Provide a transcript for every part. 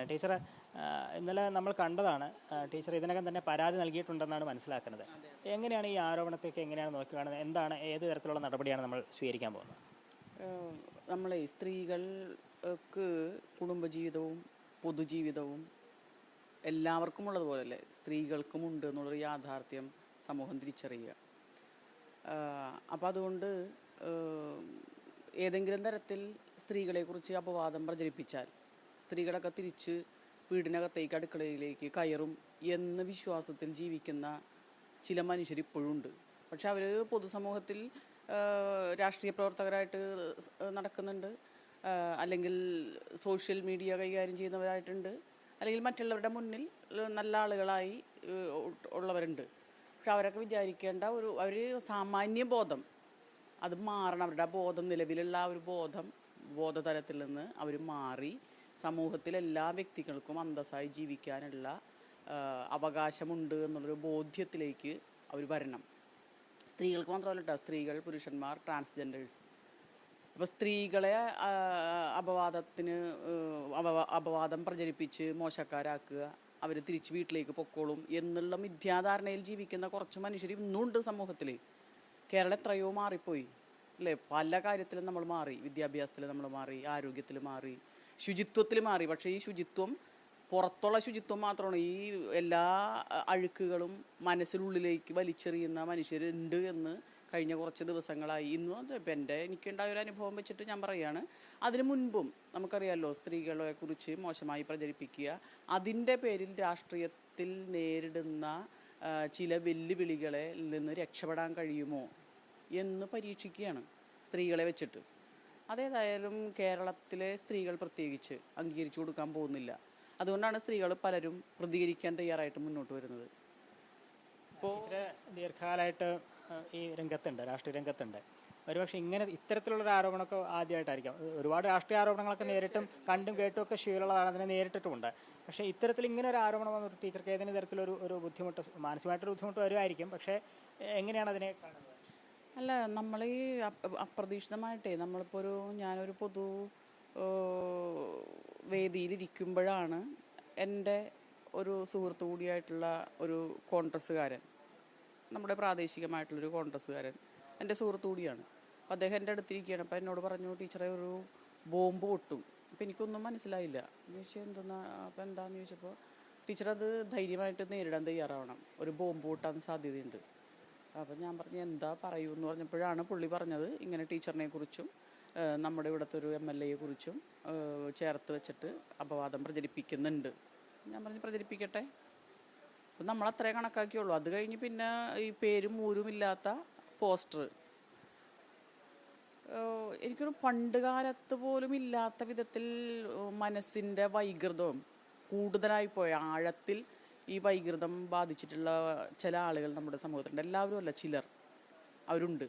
Teacher ഇന്നലെ നമ്മൾ കണ്ടതാണ്. ടീച്ചർ ഇതിനകം തന്നെ പരാതി നൽകിയിട്ടുണ്ടെന്നാണ് മനസ്സിലാക്കുന്നത്. എങ്ങനെയാണ് ഈ ആരോപണത്തെയൊക്കെ എങ്ങനെയാണ് നോക്കിക്കാണുന്നത്? എന്താണ്, ഏത് തരത്തിലുള്ള നടപടിയാണ് നമ്മൾ സ്വീകരിക്കാൻ പോകുന്നത്? നമ്മളെ സ്ത്രീകൾക്ക് കുടുംബജീവിതവും പൊതുജീവിതവും എല്ലാവർക്കും ഉള്ളതുപോലെയല്ലേ സ്ത്രീകൾക്കും ഉണ്ട് എന്നുള്ളൊരു യാഥാർത്ഥ്യം സമൂഹം തിരിച്ചറിയുക. അപ്പോൾ അതുകൊണ്ട് ഏതെങ്കിലും തരത്തിൽ സ്ത്രീകളെക്കുറിച്ച് അപവാദം പ്രചരിപ്പിച്ചാൽ സ്ത്രീകളൊക്കെ തിരിച്ച് വീടിനകത്തേക്ക് അടുക്കളയിലേക്ക് കയറും എന്ന വിശ്വാസത്തിൽ ജീവിക്കുന്ന ചില മനുഷ്യരിപ്പോഴും ഉണ്ട്. പക്ഷെ അവർ പൊതുസമൂഹത്തിൽ രാഷ്ട്രീയ പ്രവർത്തകരായിട്ട് നടക്കുന്നുണ്ട്, അല്ലെങ്കിൽ സോഷ്യൽ മീഡിയ കൈകാര്യം ചെയ്യുന്നവരായിട്ടുണ്ട്, അല്ലെങ്കിൽ മറ്റുള്ളവരുടെ മുന്നിൽ നല്ല ആളുകളായി ഉള്ളവരുണ്ട്. പക്ഷെ അവരൊക്കെ വിചാരിക്കേണ്ട അവർ സാമാന്യ ബോധം അത് മാറണം. അവരുടെ ആ ബോധം, നിലവിലുള്ള ആ ഒരു ബോധതലത്തിൽ നിന്ന് അവർ മാറി സമൂഹത്തിൽ എല്ലാ വ്യക്തികൾക്കും അന്തസ്സായി ജീവിക്കാനുള്ള അവകാശമുണ്ട് എന്നുള്ളൊരു ബോധ്യത്തിലേക്ക് അവർ വരണം. സ്ത്രീകൾക്ക് മാത്രമല്ല കേട്ടോ, സ്ത്രീകൾ, പുരുഷന്മാർ, ട്രാൻസ്ജെൻഡേഴ്സ്. അപ്പോൾ സ്ത്രീകളെ അപവാദം പ്രചരിപ്പിച്ച് മോശക്കാരാക്കുക, അവർ തിരിച്ച് വീട്ടിലേക്ക് പൊക്കോളും എന്നുള്ള മിഥ്യാധാരണയിൽ ജീവിക്കുന്ന കുറച്ച് മനുഷ്യർ ഇന്നുണ്ട് സമൂഹത്തിൽ. കേരളം എത്രയോ മാറിപ്പോയി അല്ലേ? പല കാര്യത്തിലും നമ്മൾ മാറി. വിദ്യാഭ്യാസത്തിൽ നമ്മൾ മാറി, ആരോഗ്യത്തിൽ മാറി, ശുചിത്വത്തിൽ മാറി. പക്ഷേ ഈ ശുചിത്വം പുറത്തുള്ള ശുചിത്വം മാത്രമാണ്. ഈ എല്ലാ അഴുക്കുകളും മനസ്സിനുള്ളിലേക്ക് വലിച്ചെറിയുന്ന മനുഷ്യരുണ്ട് എന്ന് കഴിഞ്ഞ കുറച്ച് ദിവസങ്ങളായി. ഇന്നും ഇപ്പം എനിക്കുണ്ടായ ഒരു അനുഭവം വെച്ചിട്ട് ഞാൻ പറയുകയാണ്. അതിനു മുൻപും നമുക്കറിയാമല്ലോ, സ്ത്രീകളെ കുറിച്ച് മോശമായി പ്രചരിപ്പിക്കുക, അതിൻ്റെ പേരിൽ രാഷ്ട്രീയത്തിൽ നേരിടുന്ന ചില വെല്ലുവിളികളെ നിന്ന് രക്ഷപ്പെടാൻ കഴിയുമോ എന്ന് പരീക്ഷിക്കുകയാണ് സ്ത്രീകളെ വെച്ചിട്ട്. അതേതായാലും കേരളത്തിലെ സ്ത്രീകൾ പ്രത്യേകിച്ച് അംഗീകരിച്ചു കൊടുക്കാൻ പോകുന്നില്ല. അതുകൊണ്ടാണ് സ്ത്രീകൾ പലരും പ്രതികരിക്കാൻ തയ്യാറായിട്ട് മുന്നോട്ട് വരുന്നത്. ഇപ്പോൾ ദീർഘകാലമായിട്ട് ഈ രംഗത്തുണ്ട്, രാഷ്ട്രീയ രംഗത്തുണ്ട്. ഒരുപക്ഷെ ഇത്തരത്തിലുള്ളൊരു ആരോപണമൊക്കെ ആദ്യമായിട്ടായിരിക്കാം. ഒരുപാട് രാഷ്ട്രീയ ആരോപണങ്ങളൊക്കെ നേരിട്ടും കണ്ടും കേട്ടും ഒക്കെ ശീലമുള്ളതാണ്, അതിനെ നേരിട്ടിട്ടുമുണ്ട്. പക്ഷേ ഇത്തരത്തിൽ ഇങ്ങനെ ഒരു ആരോപണം വന്നൊരു ടീച്ചർക്ക് ഏതെങ്കിലും തരത്തിലൊരു ബുദ്ധിമുട്ട്, മാനസികമായിട്ടൊരു ബുദ്ധിമുട്ട് വരുമായിരിക്കും. പക്ഷേ എങ്ങനെയാണ് അതിനെ കാണുന്നത്? അല്ല, നമ്മൾ ഈ അപ്രതീക്ഷിതമായിട്ടേ നമ്മളിപ്പോൾ ഞാനൊരു പൊതു വേദിയിലിരിക്കുമ്പോഴാണ് എൻ്റെ ഒരു സുഹൃത്തു കൂടിയായിട്ടുള്ള ഒരു കോൺഗ്രസ്സുകാരൻ, നമ്മുടെ പ്രാദേശികമായിട്ടുള്ളൊരു കോൺഗ്രസ്സുകാരൻ എൻ്റെ സുഹൃത്തു കൂടിയാണ്. അപ്പോൾ അദ്ദേഹം എൻ്റെ അടുത്തിരിക്കുകയാണ്. അപ്പോൾ എന്നോട് പറഞ്ഞു, ടീച്ചറെ ഒരു ബോംബ് പൊട്ടും. അപ്പോൾ എനിക്കൊന്നും മനസ്സിലായില്ല. ചോദിച്ചാൽ എന്തെന്നാ, അപ്പോൾ എന്താണെന്ന് ചോദിച്ചപ്പോൾ ടീച്ചർ അത് ധൈര്യമായിട്ട് നേരിടാൻ തയ്യാറാവണം, ഒരു ബോംബ് പൊട്ടാൻ സാധ്യതയുണ്ട്. അപ്പം ഞാൻ പറഞ്ഞു എന്താ പറയൂ എന്ന് പറഞ്ഞപ്പോഴാണ് പുള്ളി പറഞ്ഞത്, ഇങ്ങനെ ടീച്ചറിനെ കുറിച്ചും നമ്മുടെ ഇവിടുത്തെ ഒരു MLA കുറിച്ചും ചേർത്ത് വെച്ചിട്ട് അപവാദം പ്രചരിപ്പിക്കുന്നുണ്ട്. ഞാൻ പറഞ്ഞു പ്രചരിപ്പിക്കട്ടെ, അപ്പം നമ്മൾ അത്രേ കണക്കാക്കിയുള്ളൂ. അത് കഴിഞ്ഞ് പിന്നെ ഈ പേരും ഊരും ഇല്ലാത്ത പോസ്റ്റർ, എനിക്കൊരു പണ്ട് കാലത്ത് പോലും ഇല്ലാത്ത വിധത്തിൽ മനസ്സിൻ്റെ വൈകൃതവും കൂടുതലായിപ്പോയ ആഴത്തിൽ ഈ വൈകൃതം ബാധിച്ചിട്ടുള്ള ചില ആളുകൾ നമ്മുടെ സമൂഹത്തിലുണ്ട്. എല്ലാവരും അല്ല, ചിലർ അവരുണ്ട്.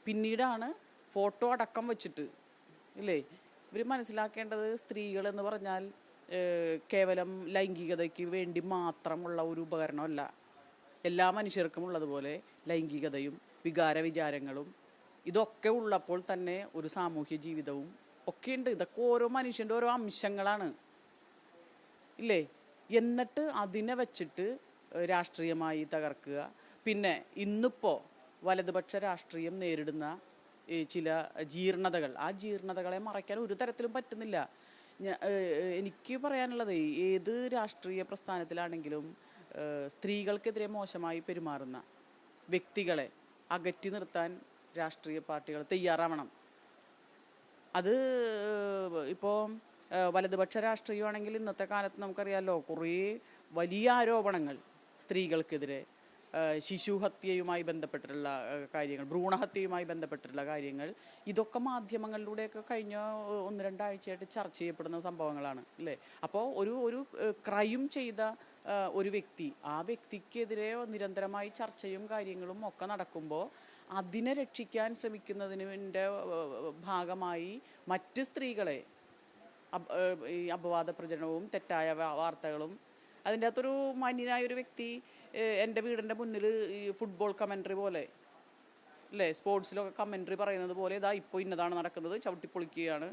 പിന്നീടാണ് ഫോട്ടോ അടക്കം വെച്ചിട്ട് ഇല്ലേ ഇവർ മനസ്സിലാക്കേണ്ടത്, സ്ത്രീകളെന്ന് പറഞ്ഞാൽ കേവലം ലൈംഗികതയ്ക്ക് വേണ്ടി മാത്രമുള്ള ഒരു ഉപകരണമല്ല. എല്ലാ മനുഷ്യർക്കും ഉള്ളതുപോലെ ലൈംഗികതയും വിചാരങ്ങളും ഇതൊക്കെ ഉള്ളപ്പോൾ തന്നെ ഒരു സാമൂഹ്യ ജീവിതവും ഒക്കെയുണ്ട്. ഇതൊക്കെ ഓരോ മനുഷ്യൻ്റെ ഓരോ അംശങ്ങളാണ് ഇല്ലേ? എന്നിട്ട് അതിനെ വെച്ചിട്ട് രാഷ്ട്രീയമായി തകർക്കുക. പിന്നെ ഇന്നിപ്പോൾ വലതുപക്ഷ രാഷ്ട്രീയം നേരിടുന്ന ചില ജീർണതകൾ, ആ ജീർണതകളെ മറയ്ക്കാൻ ഒരു തരത്തിലും പറ്റുന്നില്ല. എനിക്ക് പറയാനുള്ളത്, ഏത് രാഷ്ട്രീയ പ്രസ്ഥാനത്തിലാണെങ്കിലും സ്ത്രീകൾക്കെതിരെ മോശമായി പെരുമാറുന്ന വ്യക്തികളെ അകറ്റി നിർത്താൻ രാഷ്ട്രീയ പാർട്ടികൾ തയ്യാറാവണം. അത് ഇപ്പോൾ വലതുപക്ഷ രാഷ്ട്രീയമാണെങ്കിൽ ഇന്നത്തെ കാലത്ത് നമുക്കറിയാമല്ലോ, കുറേ വലിയ ആരോപണങ്ങൾ സ്ത്രീകൾക്കെതിരെ, ശിശുഹത്യയുമായി ബന്ധപ്പെട്ടിട്ടുള്ള കാര്യങ്ങൾ, ഭ്രൂണഹത്യയുമായി ബന്ധപ്പെട്ടിട്ടുള്ള കാര്യങ്ങൾ, ഇതൊക്കെ മാധ്യമങ്ങളിലൂടെയൊക്കെ കഴിഞ്ഞ 1-2 ആഴ്ചയായിട്ട് ചർച്ച ചെയ്യപ്പെടുന്ന സംഭവങ്ങളാണ് അല്ലേ? അപ്പോൾ ഒരു ക്രൈം ചെയ്ത ഒരു വ്യക്തി, ആ വ്യക്തിക്കെതിരെ നിരന്തരമായി ചർച്ചയും കാര്യങ്ങളും ഒക്കെ നടക്കുമ്പോൾ അതിനെ രക്ഷിക്കാൻ ശ്രമിക്കുന്നതിൻ്റെ ഭാഗമായി മറ്റ് സ്ത്രീകളെ ഈ അപവാദ പ്രചരണവും തെറ്റായ വാർത്തകളും, അതിൻ്റെ അകത്തൊരു മാന്യനായൊരു വ്യക്തി എൻ്റെ വീടിൻ്റെ മുന്നിൽ ഈ ഫുട്ബോൾ കമൻട്രി പോലെ അല്ലേ, സ്പോർട്സിലൊക്കെ കമൻട്രി പറയുന്നത് പോലെ, ഇതാ ഇപ്പോൾ ഇന്നതാണ് നടക്കുന്നത്, ചവിട്ടിപ്പൊളിക്കുകയാണ്,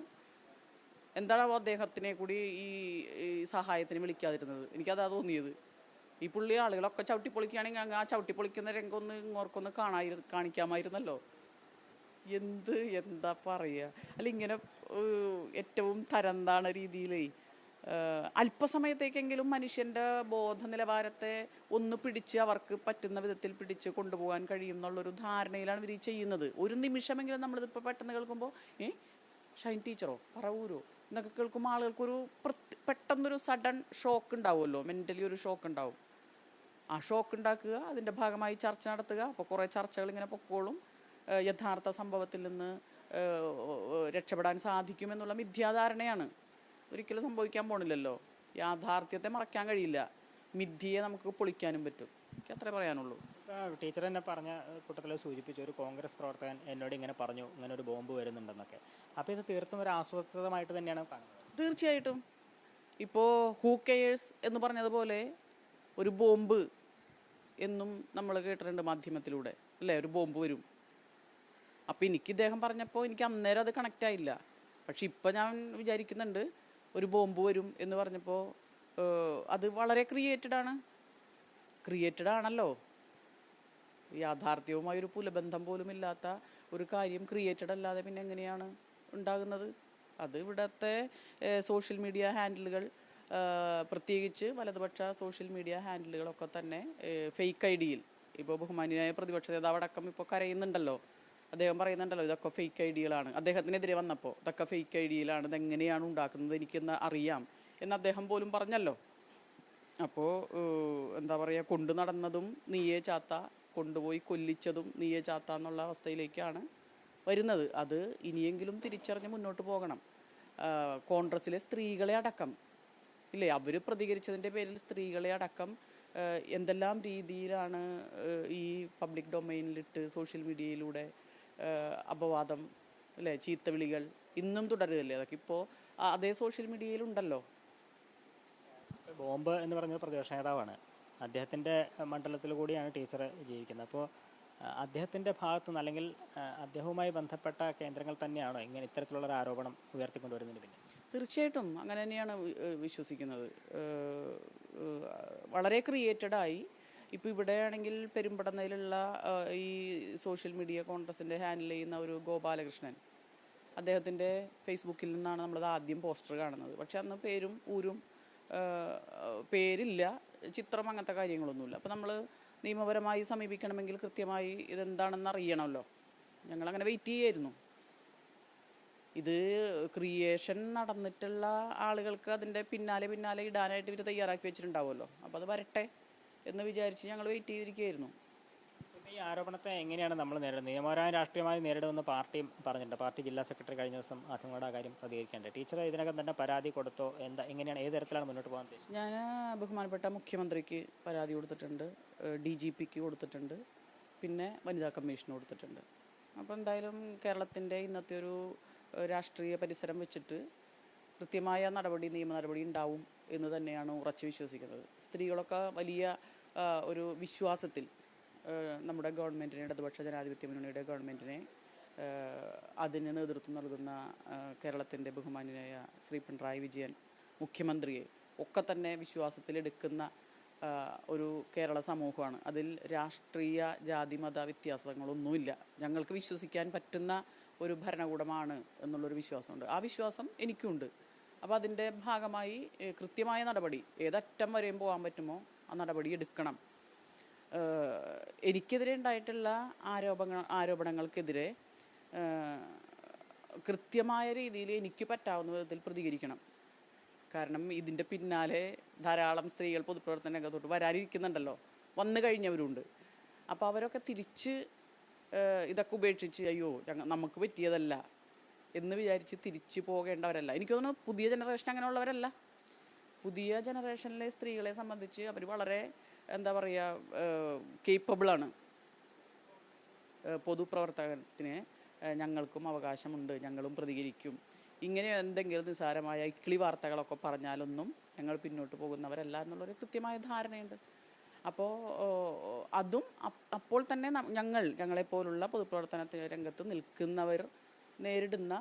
എന്താണാവോ അദ്ദേഹത്തിനെ കൂടി ഈ സഹായത്തിന് വിളിക്കാതിരുന്നത്? എനിക്കതാ തോന്നിയത്. ഈ പുള്ളി ആളുകളൊക്കെ ചവിട്ടിപ്പൊളിക്കുകയാണെങ്കിൽ അങ്ങ് ആ ചവിട്ടിപ്പൊളിക്കുന്ന രംഗം ഒന്ന് ഇങ്ങോർക്കൊന്ന് കാണിക്കാമായിരുന്നല്ലോ. എന്താ പറയുക, അല്ല ഇങ്ങനെ ഏറ്റവും തരംതാണ രീതിയിലേ അല്പസമയത്തേക്കെങ്കിലും മനുഷ്യൻ്റെ ബോധ നിലവാരത്തെ ഒന്ന് പിടിച്ച് അവർക്ക് പറ്റുന്ന വിധത്തിൽ പിടിച്ച് കൊണ്ടുപോകാൻ കഴിയും എന്നുള്ളൊരു ധാരണയിലാണ് ഇവർ ചെയ്യുന്നത്. ഒരു നിമിഷമെങ്കിലും നമ്മളിതിപ്പോൾ പെട്ടെന്ന് കേൾക്കുമ്പോൾ ഷൈൻ ടീച്ചറോ പറവൂരോ എന്നൊക്കെ കേൾക്കുമ്പോൾ ആളുകൾക്കൊരു പെട്ടെന്നൊരു സഡൻ ഷോക്ക് ഉണ്ടാവുമല്ലോ, മെൻ്റലി ഒരു ഷോക്ക് ഉണ്ടാവും. ആ ഷോക്ക് ഉണ്ടാക്കുക, അതിൻ്റെ ഭാഗമായി ചർച്ച നടത്തുക. അപ്പോൾ കുറേ ചർച്ചകൾ ഇങ്ങനെ പൊക്കോളും. യഥാർത്ഥ സംഭവത്തിൽ നിന്ന് രക്ഷപ്പെടാൻ സാധിക്കുമെന്നുള്ള മിഥ്യാധാരണയാണ്. ഒരിക്കലും സംഭവിക്കാൻ പോണില്ലല്ലോ. യാഥാർത്ഥ്യത്തെ മറയ്ക്കാൻ കഴിയില്ല, മിഥ്യയെ നമുക്ക് പൊളിക്കാനും പറ്റും. എനിക്ക് അത്രേ പറയാനുള്ളൂ. ടീച്ചർ തന്നെ പറഞ്ഞ കൂട്ടത്തിൽ സൂചിപ്പിച്ചു, ഒരു കോൺഗ്രസ് പ്രവർത്തകൻ എന്നോട് ഇങ്ങനെ പറഞ്ഞു, ഇങ്ങനെ ഒരു ബോംബ് വരുന്നുണ്ടെന്നൊക്കെ. അപ്പോൾ ഇത് തീർത്തും ഒരു ആസൂത്രിതമായിട്ട് തന്നെയാണ് കാണുന്നത്. തീർച്ചയായിട്ടും. ഇപ്പോൾ ഹൂ കെയേഴ്സ് എന്ന് പറഞ്ഞതുപോലെ ഒരു ബോംബ് എന്നും നമ്മൾ കേട്ടിട്ടുണ്ട് മാധ്യമത്തിലൂടെ, അല്ലേ? ഒരു ബോംബ് വരും. അപ്പോൾ എനിക്ക് ഇദ്ദേഹം പറഞ്ഞപ്പോൾ എനിക്ക് അന്നേരം അത് കണക്റ്റ് ആയില്ല. പക്ഷെ ഇപ്പം ഞാൻ വിചാരിക്കുന്നുണ്ട്, ഒരു ബോംബ് വരും എന്ന് പറഞ്ഞപ്പോൾ അത് വളരെ ക്രിയേറ്റഡ് ആണല്ലോ. യാഥാർത്ഥ്യവുമായി ഒരു പുലബന്ധം പോലും ഇല്ലാത്ത ഒരു കാര്യം ക്രിയേറ്റഡ് അല്ലാതെ പിന്നെ എങ്ങനെയാണ് ഉണ്ടാകുന്നത്? അത് ഇവിടുത്തെ സോഷ്യൽ മീഡിയ ഹാൻഡിലുകൾ, പ്രത്യേകിച്ച് വലതുപക്ഷ സോഷ്യൽ മീഡിയ ഹാൻഡിലുകളൊക്കെ തന്നെ ഫേക്ക് ഐ ഡിയിൽ, ഇപ്പോൾ ബഹുമാന്യനായ പ്രതിപക്ഷ നേതാവ് അടക്കം ഇപ്പോൾ കരയുന്നുണ്ടല്ലോ. അദ്ദേഹം പറയുന്നുണ്ടല്ലോ ഇതൊക്കെ ഫേക്ക് ഐ ഡികളാണ്. അദ്ദേഹത്തിനെതിരെ വന്നപ്പോൾ ഇതൊക്കെ ഫേക്ക് ഐ ഡിയിലാണ്, ഇതെങ്ങനെയാണ് ഉണ്ടാക്കുന്നത് എനിക്കെന്ന് അറിയാം എന്ന് അദ്ദേഹം പോലും പറഞ്ഞല്ലോ. അപ്പോൾ എന്താ പറയുക, കൊണ്ടു നടന്നതും നീയേ ചാത്ത, കൊണ്ടുപോയി കൊല്ലിച്ചതും നീയേ ചാത്ത എന്നുള്ള അവസ്ഥയിലേക്കാണ് വരുന്നത്. അത് ഇനിയെങ്കിലും തിരിച്ചറിഞ്ഞ് മുന്നോട്ട് പോകണം. കോൺഗ്രസ്സിലെ സ്ത്രീകളെ അടക്കം ഇല്ലേ, അവർ പ്രതികരിച്ചതിൻ്റെ പേരിൽ സ്ത്രീകളെ അടക്കം എന്തെല്ലാം രീതിയിലാണ് ഈ പബ്ലിക് ഡൊമൈനിലിട്ട് സോഷ്യൽ മീഡിയയിലൂടെ അപവാദം, അല്ലേ, ചീത്തവിളികൾ ഇന്നും തുടരുകയല്ലേ. അതൊക്കെ ഇപ്പോൾ അതേ സോഷ്യൽ മീഡിയയിലുണ്ടല്ലോ. ബോംബ് എന്ന് പറഞ്ഞ പ്രതിപക്ഷ നേതാവാണ്, അദ്ദേഹത്തിൻ്റെ മണ്ഡലത്തിൽ കൂടിയാണ് ടീച്ചർ ജീവിക്കുന്നത്. അപ്പോൾ അദ്ദേഹത്തിൻ്റെ ഭാഗത്തു നിന്ന്, അല്ലെങ്കിൽ അദ്ദേഹവുമായി ബന്ധപ്പെട്ട കേന്ദ്രങ്ങൾ തന്നെയാണോ ഇങ്ങനെ ഇത്തരത്തിലുള്ളൊരു ആരോപണം ഉയർത്തിക്കൊണ്ടുവരുന്നതിന് പിന്നെ? തീർച്ചയായിട്ടും അങ്ങനെ തന്നെയാണ് വിശ്വസിക്കുന്നത്. വളരെ ക്രിയേറ്റഡായി ഇപ്പോൾ ഇവിടെയാണെങ്കിൽ പെരുമ്പടന്നയിലുള്ള ഈ സോഷ്യൽ മീഡിയ കോൺഗ്രസിൻ്റെ ഹാൻഡിൽ ചെയ്യുന്ന ഒരു ഗോപാലകൃഷ്ണൻ, അദ്ദേഹത്തിൻ്റെ ഫേസ്ബുക്കിൽ നിന്നാണ് നമ്മളത് ആദ്യം പോസ്റ്റർ കാണുന്നത്. പക്ഷെ അന്ന് പേരും ഊരും പേരില്ല, ചിത്രം, അങ്ങനത്തെ കാര്യങ്ങളൊന്നുമില്ല. അപ്പോൾ നമ്മൾ നിയമപരമായി സമീപിക്കണമെങ്കിൽ കൃത്യമായി ഇതെന്താണെന്ന് അറിയണമല്ലോ. ഞങ്ങളങ്ങനെ വെയിറ്റ് ചെയ്യായിരുന്നു. ഇത് ക്രിയേഷൻ നടന്നിട്ടുള്ള ആളുകൾക്ക് അതിൻ്റെ പിന്നാലെ ഇടാനായിട്ട് ഇവർ തയ്യാറാക്കി വെച്ചിട്ടുണ്ടാവുമല്ലോ. അപ്പോൾ അത് വരട്ടെ എന്ന് വിചാരിച്ച് ഞങ്ങൾ വെയിറ്റ് ചെയ്തിരിക്കുകയായിരുന്നു. ഈ ആരോപണത്തെ എങ്ങനെയാണ് നമ്മൾ നേരിടുന്നത്? നിയമപരമായ രാഷ്ട്രീയമായി നേരിടുമെന്ന് പാർട്ടിയും പറഞ്ഞിട്ടുണ്ട്. പാർട്ടി ജില്ലാ സെക്രട്ടറി കഴിഞ്ഞ ദിവസം മാധ്യമങ്ങളുടെ ആ കാര്യം പ്രതികരിക്കേണ്ടത്. ടീച്ചർ ഇതിനകം തന്നെ പരാതി കൊടുത്തോ? എങ്ങനെയാണ്, ഏത് തരത്തിലാണ് മുന്നോട്ട് പോകാൻ ഉദ്ദേശിച്ചത്? ഞാൻ ബഹുമാനപ്പെട്ട മുഖ്യമന്ത്രിക്ക് പരാതി കൊടുത്തിട്ടുണ്ട്, DGPക്ക് കൊടുത്തിട്ടുണ്ട്, പിന്നെ വനിതാ കമ്മീഷന് കൊടുത്തിട്ടുണ്ട്. അപ്പോൾ എന്തായാലും കേരളത്തിൻ്റെ ഇന്നത്തെ ഒരു രാഷ്ട്രീയ പരിസരം വെച്ചിട്ട് കൃത്യമായ നിയമ നടപടി ഉണ്ടാവും എന്ന് തന്നെയാണ് ഉറച്ചു വിശ്വസിക്കുന്നത്. സ്ത്രീകളൊക്കെ വലിയ ഒരു വിശ്വാസത്തിൽ നമ്മുടെ ഗവൺമെൻറ്റിനെ, ഇടതുപക്ഷ ജനാധിപത്യ മുന്നണിയുടെ ഗവൺമെൻറ്റിനെ, അതിന് നേതൃത്വം നൽകുന്ന കേരളത്തിൻ്റെ ബഹുമാന്യനായ ശ്രീ പിണറായി വിജയൻ മുഖ്യമന്ത്രിയെ ഒക്കെ തന്നെ വിശ്വാസത്തിലെടുക്കുന്ന ഒരു കേരള സമൂഹമാണ്. അതിൽ രാഷ്ട്രീയ ജാതി മത വ്യത്യാസങ്ങളൊന്നുമില്ല. ഞങ്ങൾക്ക് വിശ്വസിക്കാൻ പറ്റുന്ന ഒരു ഭരണകൂടമാണ് എന്നുള്ളൊരു വിശ്വാസമുണ്ട്. ആ വിശ്വാസം എനിക്കുണ്ട്. അപ്പോൾ അതിൻ്റെ ഭാഗമായി കൃത്യമായ നടപടി, ഏതറ്റം വരെയും പോകാൻ പറ്റുമോ ആ നടപടി എടുക്കണം. എനിക്കെതിരെ ഉണ്ടായിട്ടുള്ള ആരോപണങ്ങൾക്കെതിരെ കൃത്യമായ രീതിയിൽ എനിക്ക് പറ്റാവുന്ന വിധത്തിൽ പ്രതികരിക്കണം. കാരണം ഇതിൻ്റെ പിന്നാലെ ധാരാളം സ്ത്രീകൾ പൊതുപ്രവർത്തന രംഗത്തോട്ട് വരാനിരിക്കുന്നുണ്ടല്ലോ, വന്നു കഴിഞ്ഞവരുണ്ട്. അപ്പോൾ അവരൊക്കെ തിരിച്ച് ഇതൊക്കെ ഉപേക്ഷിച്ച് അയ്യോ നമുക്ക് പറ്റിയതല്ല എന്ന് വിചാരിച്ച് തിരിച്ചു പോകേണ്ടവരല്ല. എനിക്ക് തോന്നുന്നു പുതിയ ജനറേഷൻ അങ്ങനെയുള്ളവരല്ല. പുതിയ ജനറേഷനിലെ സ്ത്രീകളെ സംബന്ധിച്ച് അവർ വളരെ എന്താ പറയുക, കേപ്പബിളാണ്. പൊതുപ്രവർത്തനത്തിന് ഞങ്ങൾക്കും അവകാശമുണ്ട്, ഞങ്ങളും പ്രതികരിക്കും, ഇങ്ങനെ എന്തെങ്കിലും നിസ്സാരമായ ഇക്കിളി വാർത്തകളൊക്കെ പറഞ്ഞാലൊന്നും ഞങ്ങൾ പിന്നോട്ട് പോകുന്നവരല്ല എന്നുള്ളൊരു കൃത്യമായ ധാരണയുണ്ട്. അപ്പോൾ അതും അപ്പോൾ തന്നെ ഞങ്ങളെപ്പോലുള്ള പൊതുപ്രവർത്തനത്തിന് രംഗത്ത് നിൽക്കുന്നവർ നേരിടുന്ന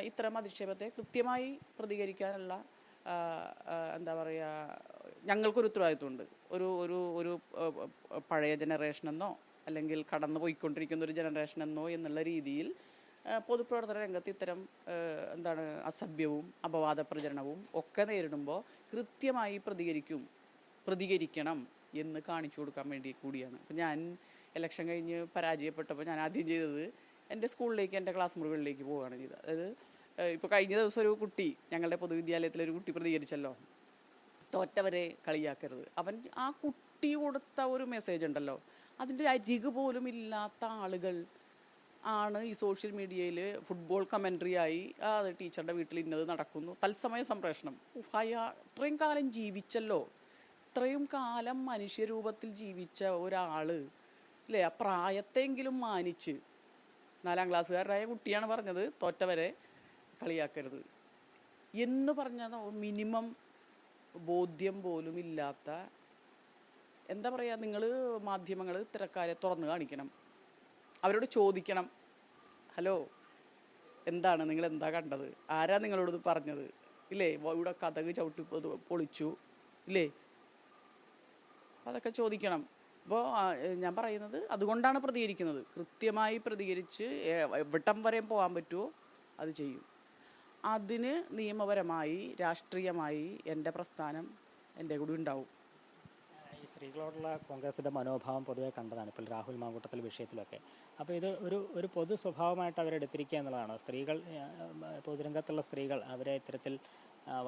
ഇത്തരം അധിക്ഷേപത്തെ കൃത്യമായി പ്രതികരിക്കാനുള്ള എന്താ പറയുക, ഞങ്ങൾക്കൊരു ഉത്തരവാദിത്വമുണ്ട്. ഒരു ഒരു ഒരു പഴയ ജനറേഷനെന്നോ അല്ലെങ്കിൽ കടന്നു പോയിക്കൊണ്ടിരിക്കുന്ന ഒരു ജനറേഷനെന്നോ എന്നുള്ള രീതിയിൽ പൊതുപ്രവർത്തന രംഗത്ത് ഇത്തരം അസഭ്യവും അപവാദ പ്രചരണവും ഒക്കെ നേരിടുമ്പോൾ കൃത്യമായി പ്രതികരിക്കണം എന്ന് കാണിച്ചു കൊടുക്കാൻ വേണ്ടി കൂടിയാണ്. അപ്പം ഞാൻ ഇലക്ഷൻ കഴിഞ്ഞ് പരാജയപ്പെട്ടപ്പോൾ ഞാൻ ആദ്യം ചെയ്തത് എൻ്റെ സ്കൂളിലേക്ക്, എൻ്റെ ക്ലാസ് മുറികളിലേക്ക് പോവുകയാണ് ചെയ്തത്. അതായത് ഇപ്പോൾ കഴിഞ്ഞ ദിവസം ഒരു കുട്ടി, ഞങ്ങളുടെ പൊതുവിദ്യാലയത്തിലൊരു കുട്ടി പ്രതികരിച്ചല്ലോ, തോറ്റവരെ കളിയാക്കരുത്. അവൻ ആ കുട്ടി കൊടുത്ത ഒരു മെസ്സേജ് ഉണ്ടല്ലോ, അതിൻ്റെ അരികു പോലും ഇല്ലാത്ത ആളുകൾ ആണ് ഈ സോഷ്യൽ മീഡിയയിൽ ഫുട്ബോൾ കമൻട്രിയായി അത് ടീച്ചറുടെ വീട്ടിൽ ഇന്നത് നടക്കുന്നു, തത്സമയ സംപ്രേഷണം. ഇത്രയും കാലം ജീവിച്ചല്ലോ, ഇത്രയും കാലം മനുഷ്യരൂപത്തിൽ ജീവിച്ച ഒരാൾ അല്ലേ, ആ പ്രായത്തെങ്കിലും മാനിച്ച്, 4ാം ക്ലാസ്സുകാരനായ കുട്ടിയാണ് പറഞ്ഞത് തോറ്റവരെ കളിയാക്കരുത് എന്ന് പറഞ്ഞാൽ മിനിമം ബോധ്യം പോലും ഇല്ലാത്ത, എന്താ പറയുക, നിങ്ങൾ മാധ്യമങ്ങൾ ഇത്തരക്കാരെ തുറന്നു കാണിക്കണം. അവരോട് ചോദിക്കണം, ഹലോ എന്താണ്, നിങ്ങൾ എന്താ കണ്ടത്, ആരാ നിങ്ങളോട് പറഞ്ഞത്, ഇല്ലേ, ഇവിടെ കഥക് ചവിട്ടി പൊളിച്ചു ഇല്ലേ, അതൊക്കെ ചോദിക്കണം. അപ്പോൾ ഞാൻ പറയുന്നത് അതുകൊണ്ടാണ് പ്രതികരിക്കുന്നത്. കൃത്യമായി പ്രതികരിച്ച് എവിടം വരെ പോകാൻ പറ്റുമോ അത് ചെയ്യും. അതിന് നിയമപരമായി രാഷ്ട്രീയമായി എൻ്റെ പ്രസ്ഥാനം എൻ്റെ കൂടെ ഉണ്ടാവും. ഈ സ്ത്രീകളോടുള്ള കോൺഗ്രസിൻ്റെ മനോഭാവം പൊതുവെ കണ്ടതാണ് ഇപ്പോൾ രാഹുൽ മാങ്കൂട്ടത്തിൽ വിഷയത്തിലൊക്കെ. അപ്പോൾ ഇത് ഒരു പൊതു സ്വഭാവമായിട്ട് അവരെടുത്തിരിക്കുക എന്നുള്ളതാണ്. സ്ത്രീകൾ, പൊതുരംഗത്തുള്ള സ്ത്രീകൾ അവരെ ഇത്തരത്തിൽ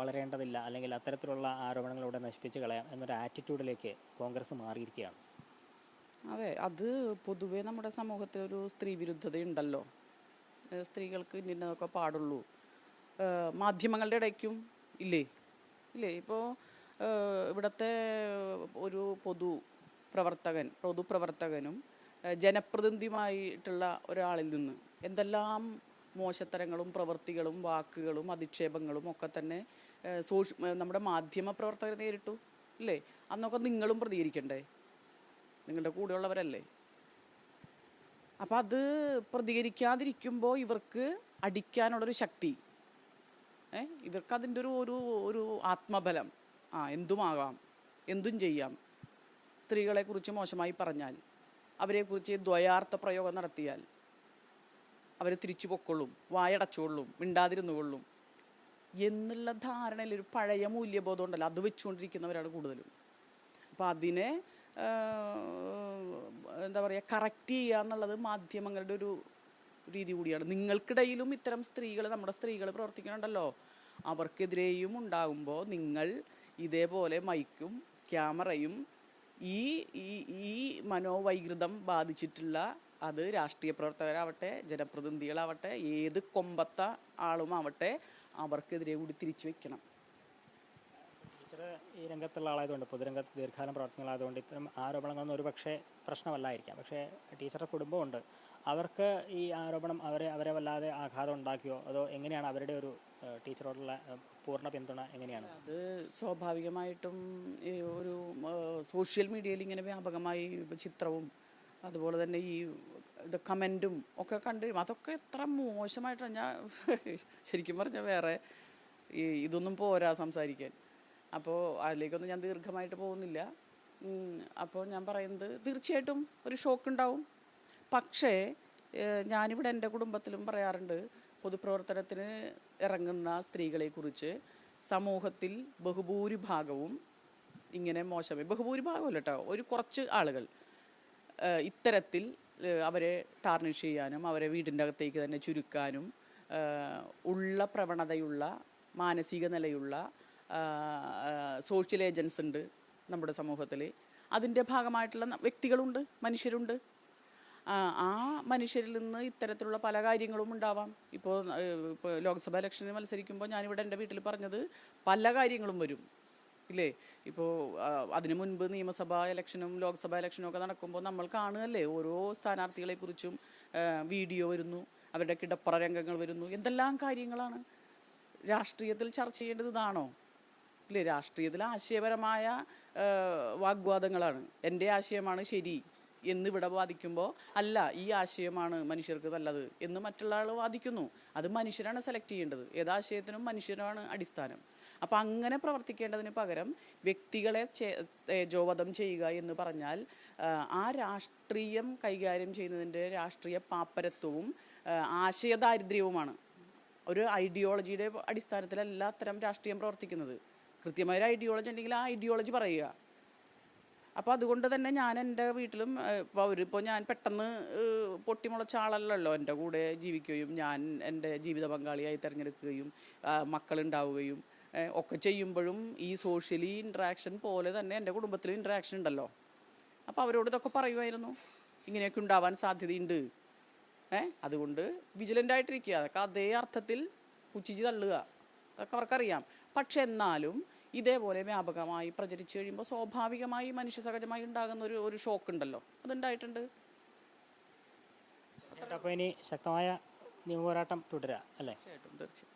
വളരേണ്ടതില്ല, അല്ലെങ്കിൽ അത്തരത്തിലുള്ള ആരോപണങ്ങളിലൂടെ നശിപ്പിച്ച് കളയാം എന്നൊരു ആറ്റിറ്റ്യൂഡിലേക്ക് കോൺഗ്രസ് മാറിയിരിക്കുകയാണ്. അതെ, അത് പൊതുവേ നമ്മുടെ സമൂഹത്തിൽ ഒരു സ്ത്രീ വിരുദ്ധതയുണ്ടല്ലോ. സ്ത്രീകൾക്ക് ഇന്നതൊക്കെ പാടുള്ളൂ. മാധ്യമങ്ങളുടെ ഇടയ്ക്കും ഇല്ലേ. ഇപ്പോൾ ഇവിടുത്തെ ഒരു പൊതുപ്രവർത്തകനും ജനപ്രതിനിധിയുമായിട്ടുള്ള ഒരാളിൽ നിന്ന് എന്തെല്ലാം മോശത്തരങ്ങളും പ്രവൃത്തികളും വാക്കുകളും അധിക്ഷേപങ്ങളും ഒക്കെ തന്നെ നമ്മുടെ മാധ്യമ പ്രവർത്തകർ നേരിട്ടു ഇല്ലേ. അന്നൊക്കെ നിങ്ങളും പ്രതികരിക്കണ്ടേ, നിങ്ങളുടെ കൂടെയുള്ളവരല്ലേ. അപ്പം അത് പ്രതികരിക്കാതിരിക്കുമ്പോൾ ഇവർക്ക് അടിക്കാനുള്ളൊരു ശക്തി, ഇവർക്ക് അതിൻ്റെ ഒരു ആത്മബലം, എന്തുമാകാം, എന്തും ചെയ്യാം. സ്ത്രീകളെക്കുറിച്ച് മോശമായി പറഞ്ഞാൽ, അവരെക്കുറിച്ച് ദ്വയാർത്ഥ പ്രയോഗം നടത്തിയാൽ അവർ തിരിച്ചു പൊക്കൊള്ളും, വായടച്ചുകൊള്ളും, മിണ്ടാതിരുന്നുകൊള്ളും എന്നുള്ള ധാരണയിൽ ഒരു പഴയ മൂല്യബോധം ഉണ്ടല്ലോ, അത് വെച്ചുകൊണ്ടിരിക്കുന്നവരാണ് കൂടുതലും. അപ്പോൾ അതിനെ എന്താ പറയുക, കറക്റ്റ് ചെയ്യുക എന്നുള്ളത് മാധ്യമങ്ങളുടെ ഒരു രീതി കൂടിയാണ്. നിങ്ങൾക്കിടയിലും ഇത്തരം നമ്മുടെ സ്ത്രീകൾ പ്രവർത്തിക്കുന്നുണ്ടല്ലോ, അവർക്കെതിരെയും ഉണ്ടാകുമ്പോൾ നിങ്ങൾ ഇതേപോലെ മൈക്കും ക്യാമറയും ഈ മനോവൈകൃതം ബാധിച്ചിട്ടുള്ള, അത് രാഷ്ട്രീയ പ്രവർത്തകരാവട്ടെ ജനപ്രതിനിധികളാവട്ടെ ഏത് കൊമ്പത്ത ആളുമാവട്ടെ, അവർക്കെതിരെ കൂടി തിരിച്ചു വെക്കണം. ടീച്ചർ ഈ രംഗത്തുള്ള ആളായതുകൊണ്ട്, പൊതുരംഗത്ത് ദീർഘകാലം പ്രവർത്തനങ്ങളായതുകൊണ്ട് ഇത്തരം ആരോപണങ്ങളൊന്നും ഒരു പക്ഷേ പ്രശ്നമല്ലായിരിക്കാം. പക്ഷേ ടീച്ചറുടെ കുടുംബമുണ്ട്, അവർക്ക് ഈ ആരോപണം അവരെ വല്ലാതെ ആഘാതം ഉണ്ടാക്കിയോ, അതോ എങ്ങനെയാണ് അവരുടെ ഒരു ടീച്ചറോടുള്ള പൂർണ്ണ പിന്തുണ എങ്ങനെയാണ്? അത് സ്വാഭാവികമായിട്ടും ഈ ഒരു സോഷ്യൽ മീഡിയയിൽ ഇങ്ങനെ വ്യാപകമായി ചിത്രവും അതുപോലെ തന്നെ ഈ കമൻറ്റും ഒക്കെ കണ്ടു, അതൊക്കെ എത്ര മോശമായിട്ടാണ്. ഞാൻ ശരിക്കും പറഞ്ഞാൽ വേറെ ഇതൊന്നും പോരാ സംസാരിക്കാൻ. അപ്പോൾ അതിലേക്കൊന്നും ഞാൻ ദീർഘമായിട്ട് പോകുന്നില്ല. അപ്പോൾ ഞാൻ പറയുന്നത് തീർച്ചയായിട്ടും ഒരു ഷോക്ക് ഉണ്ടാവും. പക്ഷേ ഞാനിവിടെ എൻ്റെ കുടുംബത്തിലും പറയാറുണ്ട്, പൊതുപ്രവർത്തനത്തിന് ഇറങ്ങുന്ന സ്ത്രീകളെക്കുറിച്ച് സമൂഹത്തിൽ ബഹുഭൂരിഭാഗവും ഇങ്ങനെ ബഹുഭൂരിഭാഗമല്ല കേട്ടോ, ഒരു കുറച്ച് ആളുകൾ ഇത്തരത്തിൽ അവരെ ടാർണിഷ് ചെയ്യാനും അവരെ വീടിൻ്റെ അകത്തേക്ക് തന്നെ ചുരുക്കാനും ഉള്ള പ്രവണതയുള്ള മാനസിക നിലയുള്ള സോഷ്യൽ ഏജൻസ് ഉണ്ട് നമ്മുടെ സമൂഹത്തിൽ. അതിൻ്റെ ഭാഗമായിട്ടുള്ള വ്യക്തികളുണ്ട്, മനുഷ്യരുണ്ട്. ആ മനുഷ്യരിൽ നിന്ന് ഇത്തരത്തിലുള്ള പല കാര്യങ്ങളും ഉണ്ടാവാം. ഇപ്പോൾ ലോക്സഭാ ഇലക്ഷന് മത്സരിക്കുമ്പോൾ ഞാനിവിടെ എൻ്റെ വീട്ടിൽ പറഞ്ഞത് പല കാര്യങ്ങളും വരും ഇല്ലേ. ഇപ്പോൾ അതിനു മുൻപ് നിയമസഭാ ഇലക്ഷനും ലോക്സഭാ ഇലക്ഷനും ഒക്കെ നടക്കുമ്പോൾ നമ്മൾ കാണുകയല്ലേ, ഓരോ സ്ഥാനാർത്ഥികളെക്കുറിച്ചും വീഡിയോ വരുന്നു, അവരുടെ കിടപ്പറ രംഗങ്ങൾ വരുന്നു. എന്തെല്ലാം കാര്യങ്ങളാണ് രാഷ്ട്രീയത്തിൽ ചർച്ച ചെയ്യേണ്ടത്. ഇതാണോ ഇല്ലേ? രാഷ്ട്രീയത്തിൽ ആശയപരമായ വാഗ്വാദങ്ങളാണ്. എൻ്റെ ആശയമാണ് ശരി എന്നിവിടെ വാദിക്കുമ്പോൾ അല്ല, ഈ ആശയമാണ് മനുഷ്യർക്ക് നല്ലത് എന്ന് മറ്റുള്ള ആൾ വാദിക്കുന്നു. അത് മനുഷ്യരാണ് സെലക്ട് ചെയ്യേണ്ടത്. ഏതാശയത്തിനും മനുഷ്യരാണ് അടിസ്ഥാനം. അപ്പം അങ്ങനെ പ്രവർത്തിക്കേണ്ടതിന് പകരം വ്യക്തികളെ ജോവധം ചെയ്യുക എന്ന് പറഞ്ഞാൽ ആ രാഷ്ട്രീയം കൈകാര്യം ചെയ്യുന്നതിൻ്റെ രാഷ്ട്രീയ പാപ്പരത്വവും ആശയദാരിദ്ര്യവുമാണ്. ഒരു ഐഡിയോളജിയുടെ അടിസ്ഥാനത്തിലല്ല അത്തരം രാഷ്ട്രീയം പ്രവർത്തിക്കുന്നത്. കൃത്യമായൊരു ഐഡിയോളജി ഉണ്ടെങ്കിൽ ആ ഐഡിയോളജി പറയുക. അപ്പോൾ അതുകൊണ്ട് തന്നെ ഞാൻ എൻ്റെ വീട്ടിലും ഇപ്പോൾ ഞാൻ പെട്ടെന്ന് പൊട്ടിമുളച്ച ആളല്ലല്ലോ. എൻ്റെ കൂടെ ജീവിക്കുകയും ഞാൻ എൻ്റെ ജീവിത പങ്കാളിയായി തിരഞ്ഞെടുക്കുകയും മക്കളുണ്ടാവുകയും ഒക്കെ ചെയ്യുമ്പോഴും ഈ സോഷ്യലി ഇൻട്രാക്ഷൻ പോലെ തന്നെ എൻ്റെ കുടുംബത്തിലും ഇൻട്രാക്ഷൻ ഉണ്ടല്ലോ. അപ്പോൾ അവരോട് ഇതൊക്കെ പറയുമായിരുന്നു, ഇങ്ങനെയൊക്കെ ഉണ്ടാവാൻ സാധ്യതയുണ്ട്. അതുകൊണ്ട് വിജിലൻ്റ് ആയിട്ടിരിക്കുക. അതൊക്കെ അതേ അർത്ഥത്തിൽ പുച്ഛിച്ച് തള്ളുക, അതൊക്കെ അവർക്കറിയാം. പക്ഷെ എന്നാലും ഇതേപോലെ വ്യാപകമായി പ്രചരിച്ചു കഴിയുമ്പോൾ സ്വാഭാവികമായി മനുഷ്യ സഹജമായി ഉണ്ടാകുന്ന ഒരു ഷോക്ക് ഉണ്ടല്ലോ, അതുണ്ടായിട്ടുണ്ട്. അപ്പോൾ ഇനി ശക്തമായ നിയമപോരാട്ടം തുടരുക അല്ലേ? തീർച്ചയായിട്ടും.